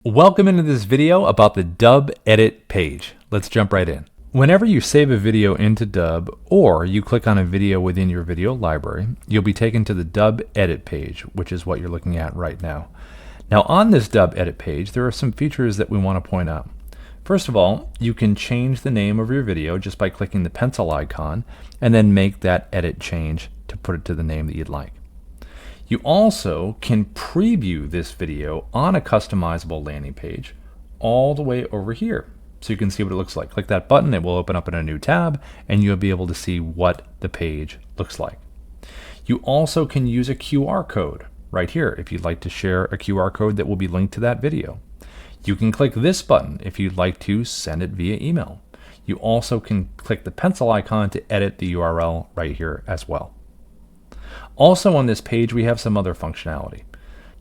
Welcome into this video about the Dubb Edit page. Let's jump right in. Whenever you save a video into Dubb or you click on a video within your video library, you'll be taken to the Dubb Edit page, which is what you're looking at right now. Now on this Dubb Edit page, there are some features that we want to point out. First of all, you can change the name of your video just by clicking the pencil icon and then make that edit change to put it to the name that you'd like. You also can preview this video on a customizable landing page all the way over here. So you can see what it looks like. Click that button, it will open up in a new tab, and you'll be able to see what the page looks like. You also can use a QR code right here if you'd like to share a QR code that will be linked to that video. You can click this button if you'd like to send it via email. You also can click the pencil icon to edit the URL right here as well. Also on this page, we have some other functionality.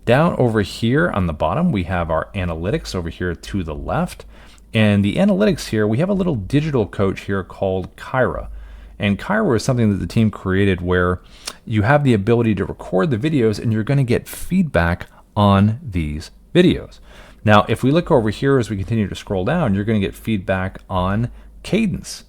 Down over here on the bottom, we have our analytics over here to the left. And the analytics here, we have a little digital coach here called Caira. And Caira is something that the team created where you have the ability to record the videos and you're going to get feedback on these videos. Now, if we look over here as we continue to scroll down, you're going to get feedback on cadence.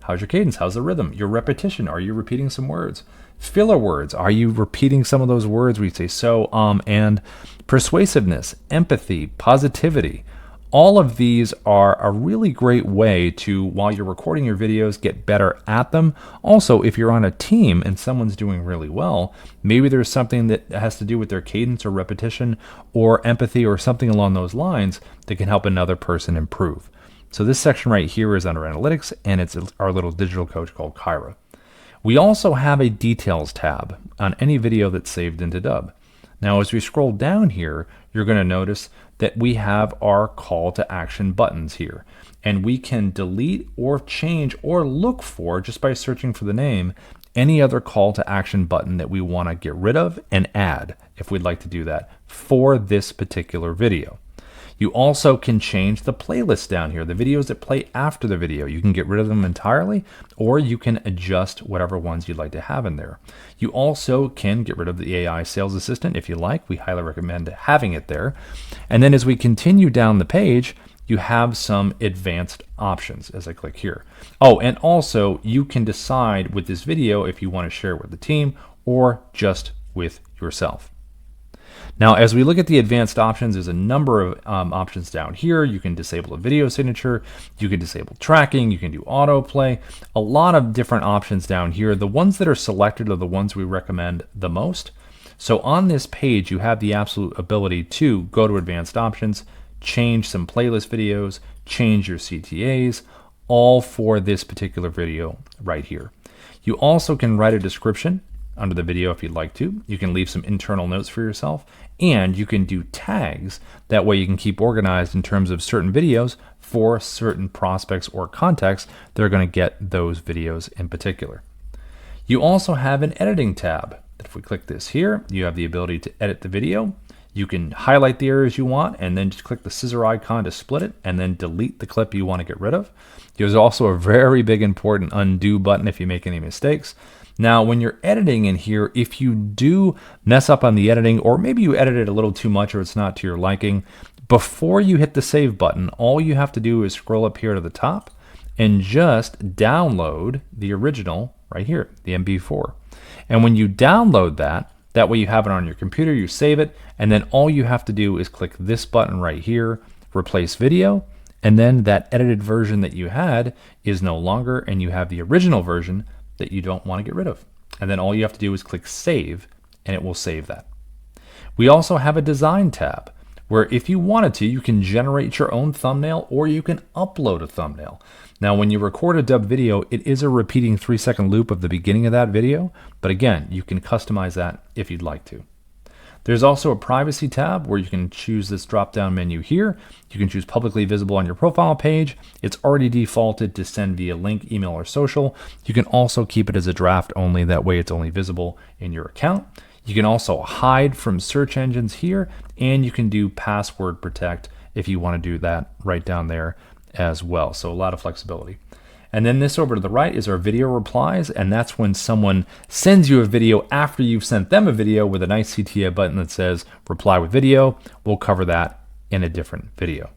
How's your cadence? How's the rhythm? Your repetition? Are you repeating some words? Filler words. Are you repeating some of those words where you say so, and persuasiveness, empathy, positivity. All of these are a really great way to, while you're recording your videos, get better at them. Also, if you're on a team and someone's doing really well, maybe there's something that has to do with their cadence or repetition or empathy or something along those lines that can help another person improve. So this section right here is under analytics, and it's our little digital coach called Caira. We also have a details tab on any video that's saved into Dubb. Now, as we scroll down here, you're going to notice that we have our call to action buttons here, and we can delete or change or look for, just by searching for the name, any other call to action button that we want to get rid of and add if we'd like to do that for this particular video. You also can change the playlist down here, the videos that play after the video. You can get rid of them entirely, or you can adjust whatever ones you'd like to have in there. You also can get rid of the AI sales assistant if you like. We highly recommend having it there. And then as we continue down the page, you have some advanced options as I click here. Oh, and also you can decide with this video if you want to share it with the team or just with yourself. Now, as we look at the advanced options, there's a number of options down here. You can disable a video signature, you can disable tracking, you can do autoplay, a lot of different options down here. The ones that are selected are the ones we recommend the most. So on this page, you have the absolute ability to go to advanced options, change some playlist videos, change your CTAs, all for this particular video right here. You also can write a description under the video if you'd like to. You can leave some internal notes for yourself, and you can do tags. That way you can keep organized in terms of certain videos for certain prospects or contexts that are going to get those videos in particular. You also have an editing tab. If we click this here, you have the ability to edit the video. You can highlight the areas you want and then just click the scissor icon to split it and then delete the clip you want to get rid of. There's also a very big important undo button if you make any mistakes. Now, when you're editing in here, if you do mess up on the editing, or maybe you edited a little too much or it's not to your liking, before you hit the save button, all you have to do is scroll up here to the top and just download the original right here, the MP4. And when you download that way you have it on your computer, you save it, and then all you have to do is click this button right here, replace video, and then that edited version that you had is no longer, and you have the original version that you don't want to get rid of. And then all you have to do is click save, and it will save that. We also have a design tab where if you wanted to, you can generate your own thumbnail or you can upload a thumbnail. Now, when you record a Dubb video, it is a repeating 3-second loop of the beginning of that video, but again, you can customize that if you'd like to. There's also a privacy tab where you can choose this drop-down menu here. You can choose publicly visible on your profile page. It's already defaulted to send via link, email, or social. You can also keep it as a draft only. That way it's only visible in your account. You can also hide from search engines here, and you can do password protect if you want to do that right down there as well. So a lot of flexibility. And then this over to the right is our video replies, and that's when someone sends you a video after you've sent them a video with a nice CTA button that says reply with video. We'll cover that in a different video.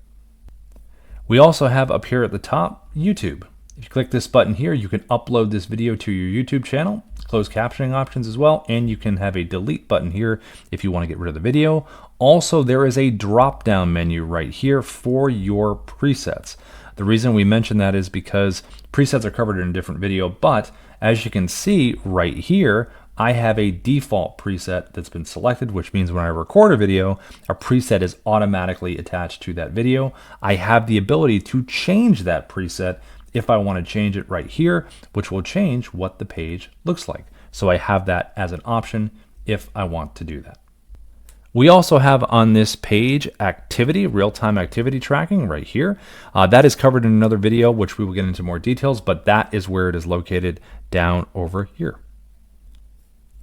We also have up here at the top, YouTube. If you click this button here, you can upload this video to your YouTube channel, closed captioning options as well, and you can have a delete button here if you want to get rid of the video. Also, there is a drop-down menu right here for your presets. The reason we mention that is because presets are covered in a different video, but as you can see right here, I have a default preset that's been selected, which means when I record a video, a preset is automatically attached to that video. I have the ability to change that preset if I want to change it right here, which will change what the page looks like. So I have that as an option if I want to do that. We also have on this page activity, real-time activity tracking right here. That is covered in another video, which we will get into more details, but that is where it is located down over here.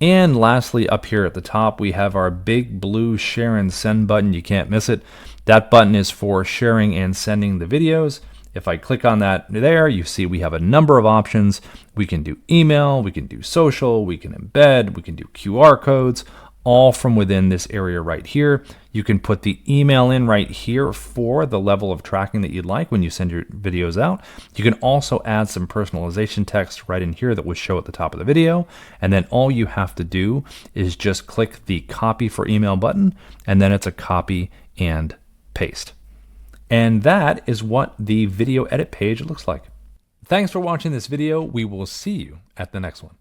And lastly, up here at the top, we have our big blue share and send button. You can't miss it. That button is for sharing and sending the videos. If I click on that there, you see we have a number of options. We can do email, we can do social, we can embed, we can do QR codes, all from within this area right here. You can put the email in right here for the level of tracking that you'd like when you send your videos out. You can also add some personalization text right in here that will show at the top of the video. And then all you have to do is just click the copy for email button, and then it's a copy and paste. And that is what the video edit page looks like. Thanks for watching this video. We will see you at the next one.